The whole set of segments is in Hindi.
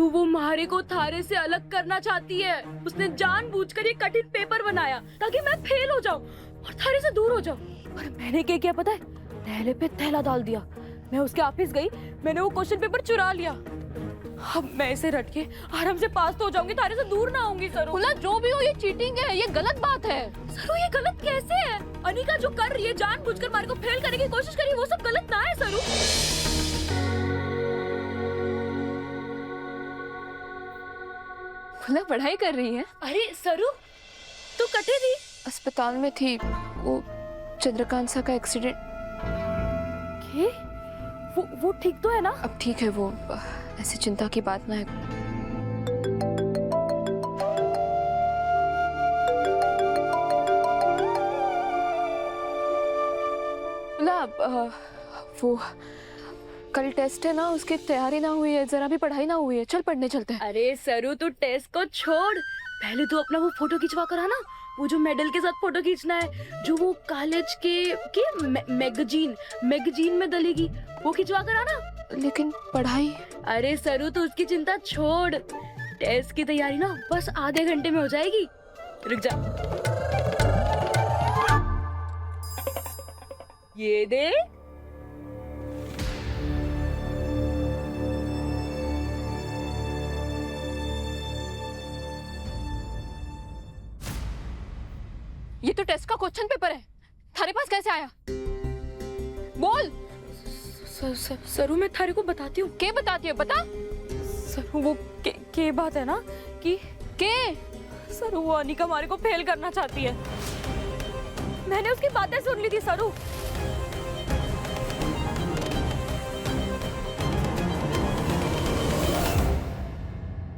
सरू वो मारे को थारे से अलग करना चाहती है। उसने जानबूझकर ये कठिन पेपर बनाया ताकि मैं फेल हो जाऊं और थारे से दूर हो जाऊं। और मैंने क्या किया पता है? थैले पे थैला डाल दिया। मैं उसके ऑफिस गई, मैंने वो क्वेश्चन पेपर चुरा लिया। अब मैं इसे रट के आराम से पास तो हो जाऊंगी, थारे से दूर ना होंगी। सरू जो भी हो ये चीटिंग है, ये गलत बात है। सरू ये गलत कैसे है? अनिका जो कर रही है, जानबूझकर मारे को फेल करने की कोशिश कर रही है, वो सब गलत ना है सरू। खुला पढ़ाई कर रही है। अरे सरू तू कटे थी? अस्पताल में थी, वो चंद्रकांत सा का एक्सीडेंट। वो ठीक तो है ना? अब ठीक है वो, ऐसी चिंता की बात ना है। वो कल टेस्ट है ना, उसकी तैयारी ना हुई है, जरा भी पढ़ाई ना हुई है। चल पढ़ने चलते हैं। अरे सरू तू टेस्ट को छोड़, पहले तू अपना वो फोटो खिंचवा कर आना। वो जो मेडल के साथ फोटो खींचना है, जो वो कॉलेज के मैगजीन में डलेगी, वो खिंचवा कर आना। लेकिन पढ़ाई? अरे सरू तू उसकी चिंता छोड़, टेस्ट की तैयारी ना बस आधे घंटे में हो जाएगी। रुक जा, ये दे। ये तो टेस्ट का क्वेश्चन पेपर है, थारे पास कैसे आया? बोल। सरू मैं थारे को बताती हूँ। क्या बताती है? बता। सरू वो के बात है ना कि सरू वो अनिका मारे को फेल करना चाहती है। मैंने उसकी बातें सुन ली थी सरू।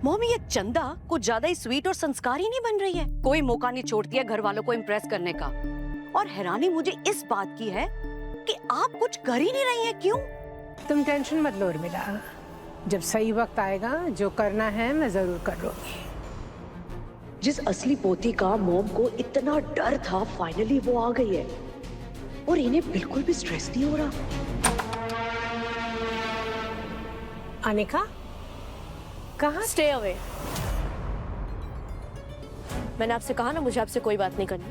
मॉमी ये चंदा कुछ ज्यादा ही स्वीट और संस्कारी नहीं बन रही है। कोई मौका नहीं छोड़ती है घर वालों को इम्प्रेस करने का। और हैरानी मुझे इस बात की है कि आप कुछ कर ही नहीं रही हैं। क्यों? तुम टेंशन मत लो उर्मिला, जब सही वक्त आएगा जो करना है मैं जरूर कर लूंगी। जिस असली पोती का मॉम को इतना डर था, फाइनली वो आ गई है और इन्हें बिल्कुल भी स्ट्रेस नहीं हो रहा। अनिका कहाँ? Stay away. मैंने आपसे कहा ना, मुझे आपसे कोई बात नहीं करनी।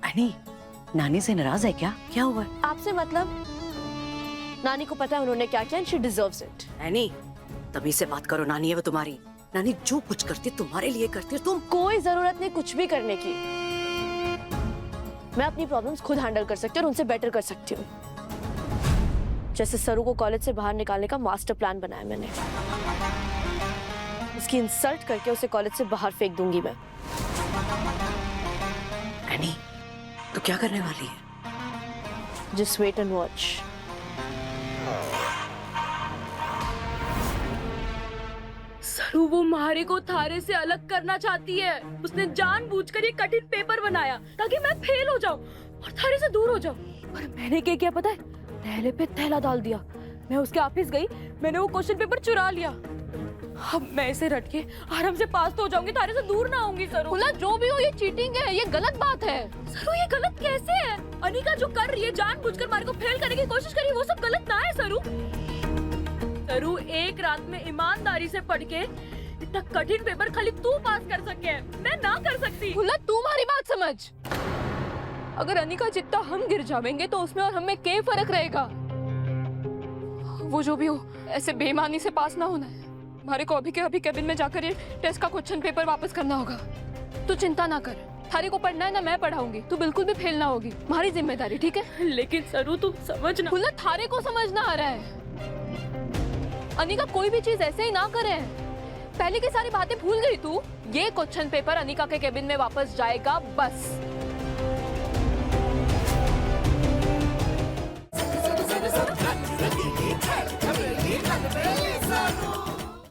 अनी, नानी से नाराज है क्या? क्या हुआ? आपसे मतलब? नानी को पता है उन्होंने क्या किया, शी डिजर्व्स इट। एनी, तभी से बात करो। नानी है वो तुम्हारी। नानी जो कुछ करती है तुम्हारे लिए करती है। तुम कोई जरूरत नहीं कुछ भी करने की। मैं अपनी प्रॉब्लम्स खुद हैंडल कर सकती हूँ और उनसे बेटर कर सकती हूँ। जैसे सरू को कॉलेज से बाहर निकालने का मास्टर प्लान बनाया मैंने। उसकी इंसल्ट करके उसे कॉलेज से बाहर फेंक दूंगी मैं। एनी, तो क्या करने वाली है? Just wait and watch. सरू वो मारे को थारे से अलग करना चाहती है। उसने जानबूझकर ये कठिन पेपर बनाया ताकि मैं फेल हो जाऊं और थारे से दूर हो जाऊं। और मैंने क्या किया पता है? थैले पे थैला डाल दिया। मैं उसके ऑफिस गई, मैंने वो क्वेश्चन पेपर चुरा लिया। अब मैं इसे रट के आराम से पास तो हो जाऊंगी, थारे से दूर ना होंगी। सरू जो भी हो ये चीटिंग है, ये गलत बात है। सरू ये गलत कैसे है? अनिका जो कर रही है, जानबूझकर मारे को फेल करने की कोशिश कर रही है, वो सब गलत ना है सरू। सरू एक रात में ईमानदारी से पढ़ के इतना कठिन पेपर खाली तू पास कर सके है, मैं ना कर सकती। तू हमारी बात समझ। अगर अनिका जितना हम गिर जाएंगे तो उसमें और हमें क्या फर्क रहेगा? वो जो भी हो, ऐसे बेईमानी से पास ना होना है। हमारे को अभी के अभी केबिन में जाकर ये टेस्ट का क्वेश्चन पेपर वापस करना होगा। तू चिंता ना कर, थारे को पढ़ना है ना, मैं पढ़ाऊंगी। तू बिल्कुल भी फेल ना होगी, हमारी जिम्मेदारी, ठीक है? लेकिन सरू तुम समझना। थारे को समझना आ रहा है। अनिका कोई भी चीज ऐसे ही ना करे। पहले की सारी बातें भूल गई तू। ये क्वेश्चन पेपर अनिका के केबिन में वापस जाएगा बस।